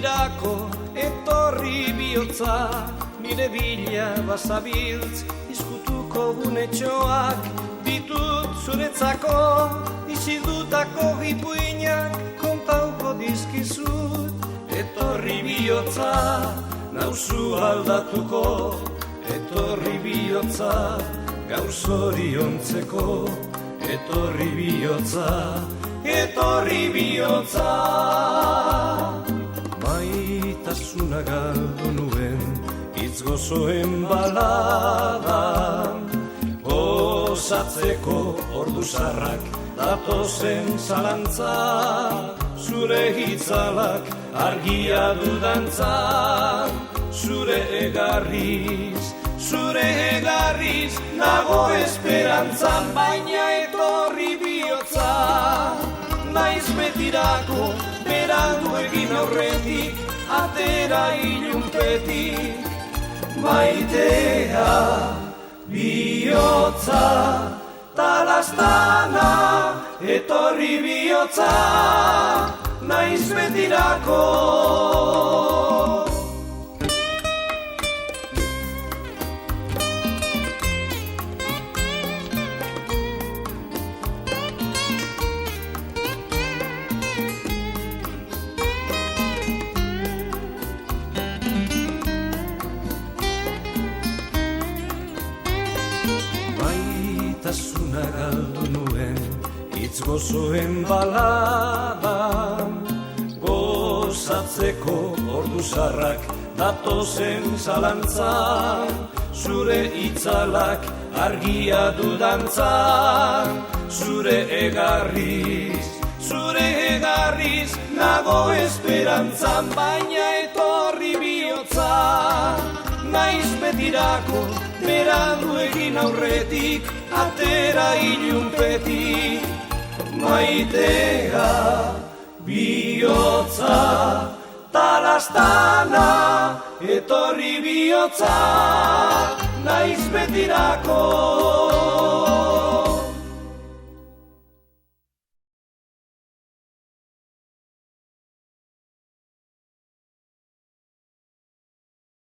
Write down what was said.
betirako etorri bihotza, nire bila bazabiltz izkutuko gunetxoak, ditut zuretzako izildutako gipuinak kontauko dizkizut. Etorri bihotza, nauzu aldatuko, etorri bihotza, gaur zoriontzeko, etorri bihotza, etorri bihotza. Maitasuna galdu nuen, hitz gozoen baladan, gozatzeko ordu zarrak datozen zalantza, zure hitzalak argia dudantzan, zure egarriz nago esperantzan, baina etorri bihotza, naiz betirako berandu egin aurretik, atera ilunpetik, maitea bihotza, talastana, etorri bihotza, naiz betirako. Maitasuna galdu nuen, hitz gozoen baladan, gozatzeko ordu zarrak datozen zalantzan, zure itzalak argia dudantzan, zure egarriz nago esperantzan, baina etorri bihotza, naiz betirako berandu egin aurretik, atera ilunpetik, maitea bihotza, talastana, etorri bihotza, naiz betirako.